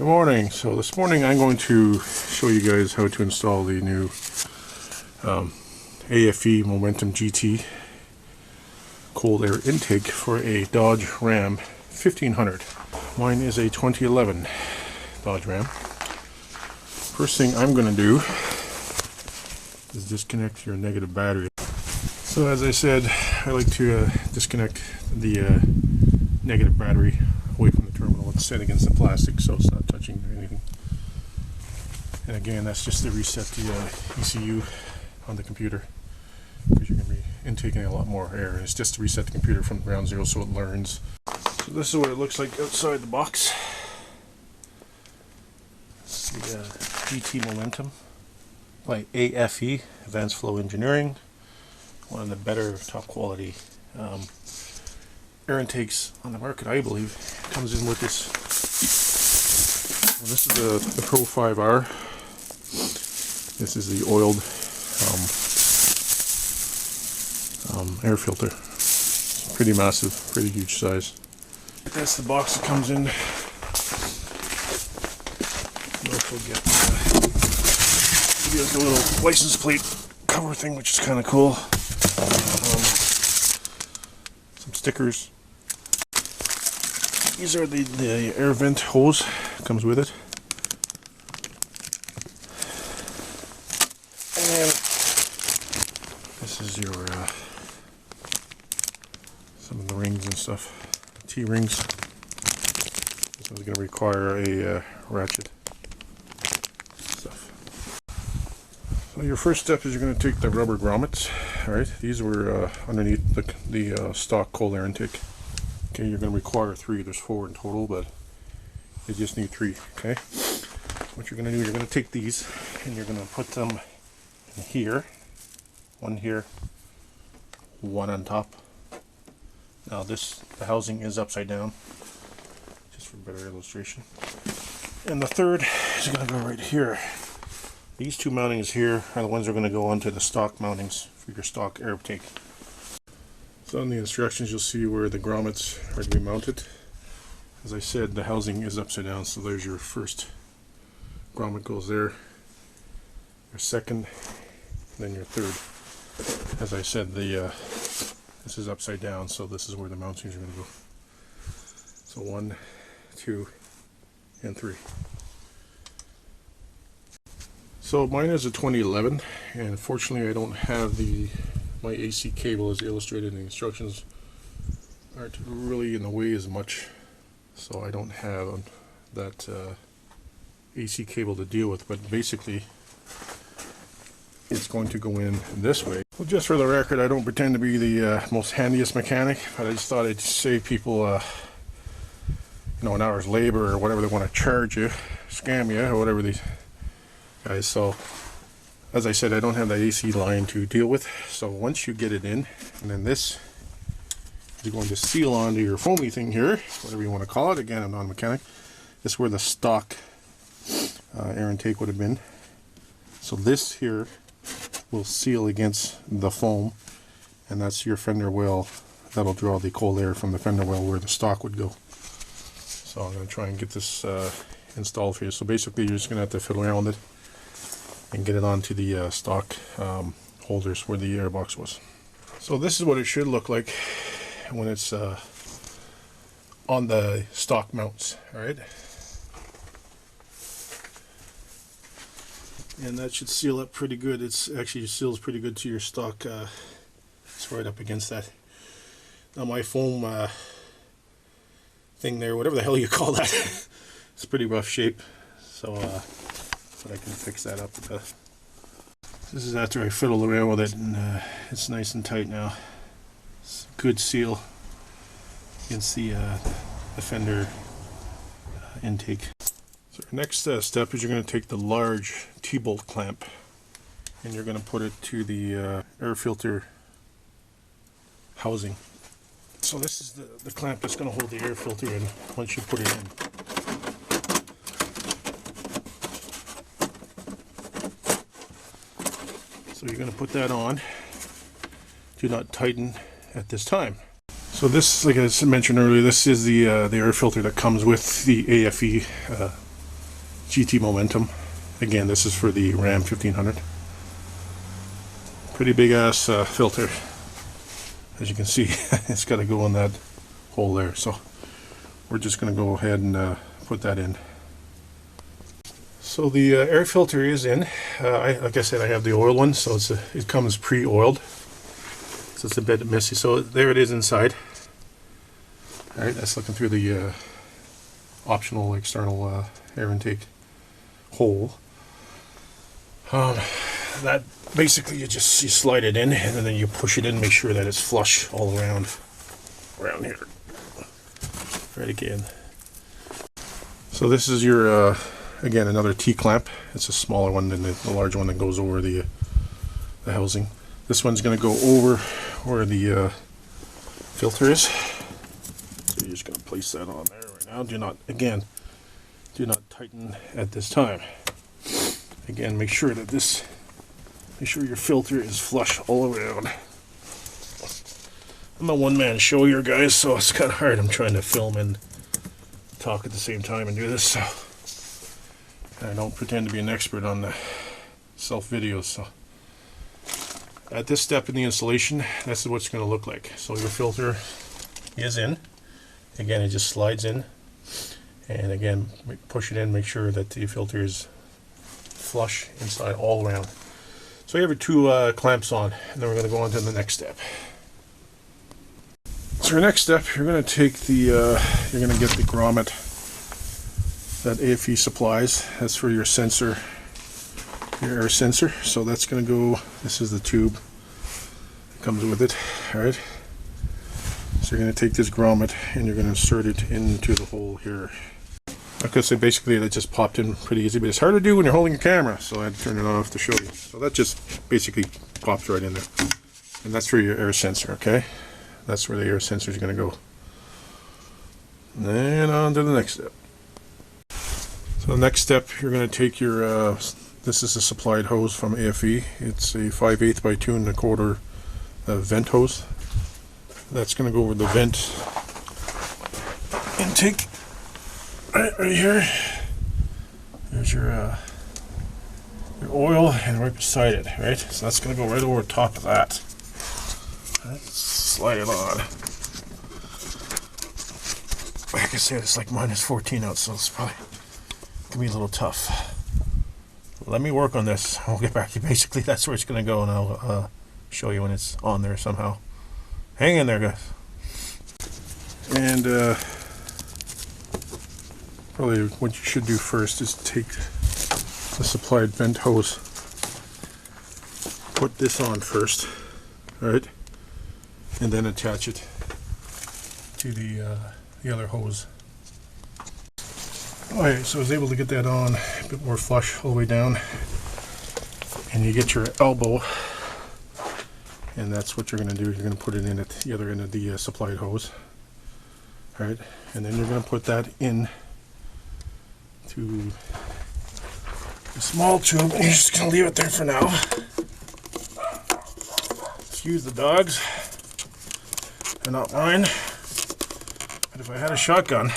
Good morning. So this morning I'm going to show you guys how to install the new aFe Momentum GT cold air intake for a Dodge Ram 1500. Mine is a 2011 Dodge Ram. First thing I'm going to do is disconnect your negative battery. So as I said, I like to disconnect the negative battery away from the terminal. It's set against the plastic so it's not touching anything. And again, that's just to reset the ECU on the computer, because you're going to be intaking a lot more air. It's just to reset the computer from ground zero so it learns. So this is what it looks like outside the box. It's the GT Momentum by aFe, Advanced Flow Engineering. One of the better, top quality air intakes on the market, I believe. It comes in with this. Well, this is the Pro 5R. This is the oiled air filter. It's pretty massive, pretty huge size. That's the box it comes in. You also get like a little license plate cover thing, which is kind of cool. Some stickers. These are the air vent hose, comes with it. And this is your some of the rings and stuff, T-rings. This one's going to require a ratchet stuff. So your first step is you're going to take the rubber grommets. Alright, these were underneath the stock cold air intake. Okay, you're going to require 3. There's 4 in total, but you just need 3. Okay, what you're going to do, you're going to take these and you're going to put them in here. One here, one on top. Now the housing is upside down, just for better illustration. And the third is going to go right here. These 2 mountings here are the ones that are going to go onto the stock mountings for your stock air intake. So in the instructions you'll see where the grommets are to be mounted. As I said, the housing is upside down, so there's your first grommet goes there, your second, then your third. As I said, this is upside down, so this is where the mountings are going to go. So 1, 2, and 3. So mine is a 2011, and fortunately I don't have my AC cable as illustrated in the instructions aren't really in the way as much, so I don't have that AC cable to deal with, but basically it's going to go in this way. Well, just for the record, I don't pretend to be the most handiest mechanic, but I just thought I'd save people an hour's labor or whatever they want to charge you, scam you, or whatever these guys. So as I said, I don't have that AC line to deal with, so once you get it in, and then this is going to seal onto your foamy thing here, whatever you want to call it. Again, I'm not a mechanic. This is where the stock air intake would have been. So this here will seal against the foam, and that's your fender well. That'll draw the cold air from the fender well where the stock would go. So I'm going to try and get this installed for you. So basically you're just going to have to fiddle around with it and get it onto the stock holders where the airbox was. So this is what it should look like when it's on the stock mounts. Alright, and that should seal up pretty good. It's actually seals pretty good to your stock. It's right up against that. Now my foam thing there, whatever the hell you call that, it's pretty rough shape, so but I can fix that up. This is after I fiddled around with it, and it's nice and tight now. It's a good seal against the fender intake. So the next step is you're going to take the large T-bolt clamp and you're going to put it to the air filter housing. So this is the clamp that's going to hold the air filter in once you put it in. So you're going to put that on. Do not tighten at this time. So this, like I mentioned earlier, this is the air filter that comes with the aFe GT Momentum. Again, this is for the Ram 1500. Pretty big ass filter. As you can see, it's got to go in that hole there. So we're just going to go ahead and put that in. So the air filter is in. Like I said, I have the oil one, so it comes pre-oiled. So it's a bit messy. So there it is inside. All right, that's looking through the optional external air intake hole. That basically you slide it in, and then you push it in, make sure that it's flush all around here. Right again. So this is your again another T-clamp. It's a smaller one than the large one that goes over the housing. This one's going to go over where the filter is. So you're just going to place that on there right now. Do not tighten at this time. Again, make sure your filter is flush all around. I'm a one-man show here, guys, so it's kind of hard. I'm trying to film and talk at the same time and do this, so I don't pretend to be an expert on the self-videos. So at this step in the installation, that's what it's going to look like. So your filter is in. Again, it just slides in, and again, push it in, make sure that the filter is flush inside all around. So you have your two clamps on, and then we're going to go on to the next step. So your next step, you're going to take the, you're going to get the grommet that aFe supplies. That's for your sensor, your air sensor. So that's going to go, this is the tube that comes with it. Alright. So you're going to take this grommet and you're going to insert it into the hole here. Like I said, basically that just popped in pretty easy, but it's hard to do when you're holding your camera, so I had to turn it off to show you. So that just basically pops right in there. And that's for your air sensor, okay? That's where the air sensor is going to go. Then on to the next step. So the next step, you're going to take your, this is a supplied hose from aFe. It's a 5/8 by 2 1/4 vent hose. That's going to go over the vent intake. Right here. There's your oil, and right beside it, right? So that's going to go right over top of that. Right, slide it on. Like I said, it's like -14 out, so it's probably going to be a little tough. Let me work on this. I'll get back to you. Basically, that's where it's going to go, and I'll show you when it's on there somehow. Hang in there, guys. And probably what you should do first is take the supplied vent hose, put this on first, right, and then attach it to the other hose. Alright, so I was able to get that on a bit more flush all the way down, and you get your elbow, and that's what you're going to do. You're going to put it in at the other end of the supplied hose, alright, and then you're going to put that in to a small tube, and you're just going to leave it there for now. Excuse the dogs, they're not mine, but if I had a shotgun,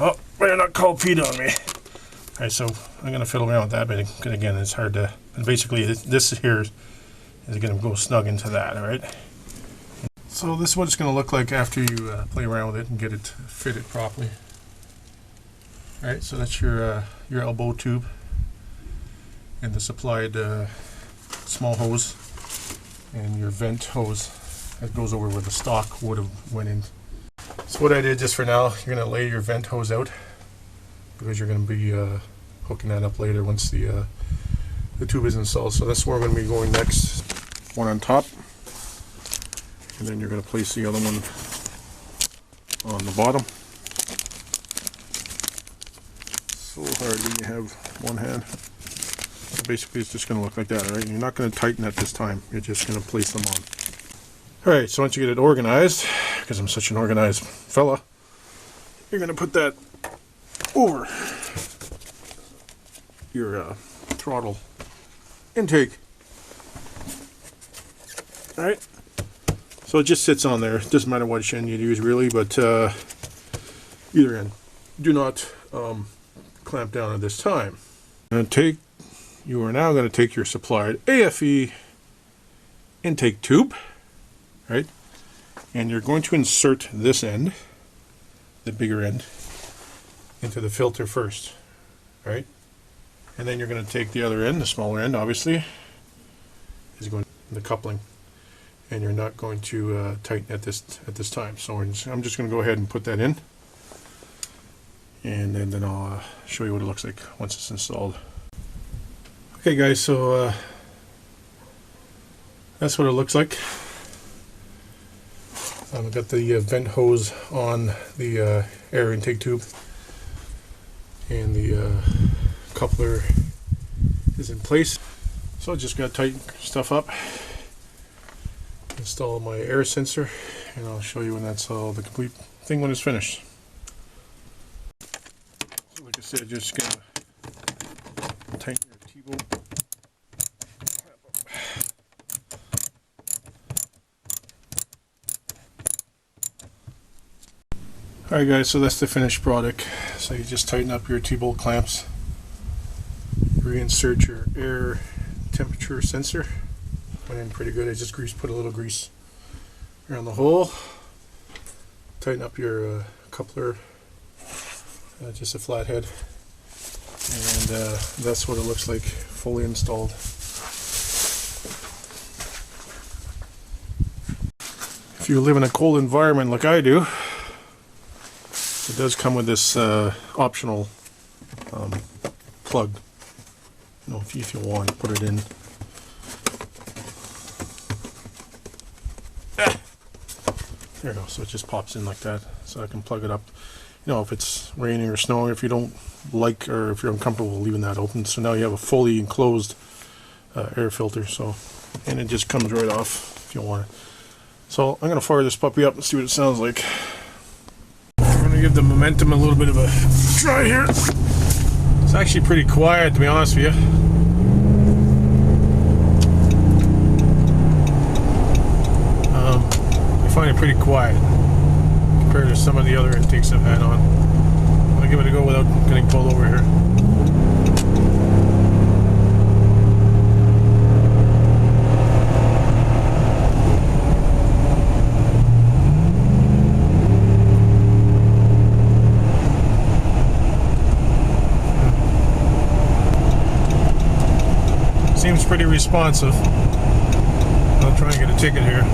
oh, better not call Pete on me. Alright, so I'm going to fiddle around with that, but again, it's hard to, and basically this here is going to go snug into that, alright? So this is what it's going to look like after you play around with it and get it fitted properly. Alright, so that's your elbow tube and the supplied small hose and your vent hose that goes over where the stock would have went in. So what I did just for now, you're going to lay your vent hose out because you're going to be hooking that up later once the tube is installed. So that's where we're going to be going next. One on top, and then you're going to place the other one on the bottom. So hard when you have one hand. So basically it's just going to look like that, alright? You're not going to tighten at this time, you're just going to place them on. Alright, so once you get it organized, because I'm such an organized fella, you're going to put that over your throttle intake. Alright, so it just sits on there. It doesn't matter what end you use really, but either end. Do not clamp down at this time. You are now going to take your supplied aFe intake tube, right? And you're going to insert this end, the bigger end, into the filter first, right? And then you're going to take the other end, the smaller end, obviously, is going in the coupling, and you're not going to tighten at this time. So I'm just going to go ahead and put that in, and then I'll show you what it looks like once it's installed. Okay, guys, so that's what it looks like. I've got the vent hose on the air intake tube, and the coupler is in place. So I just got to tighten stuff up, install my air sensor, and I'll show you when that's all the complete thing when it's finished. So like I said, just gonna tighten your T-bolt. Alright guys, so that's the finished product. So you just tighten up your T-bolt clamps, reinsert your air temperature sensor. Went in pretty good. I just put a little grease around the hole. Tighten up your coupler, just a flathead, and that's what it looks like fully installed. If you live in a cold environment like I do, it does come with this optional plug. You know, if you want to put it in. There you go. So it just pops in like that. So I can plug it up. You know, if it's raining or snowing, if you don't like, or if you're uncomfortable leaving that open. So now you have a fully enclosed air filter. So, and it just comes right off if you want it. So I'm gonna fire this puppy up and see what it sounds like. Give the momentum a little bit of a try here. It's actually pretty quiet, to be honest with you. I find it pretty quiet compared to some of the other intakes I've had on. I'm gonna give it a go without getting pulled over here. Seems pretty responsive. I'll try and get a ticket here.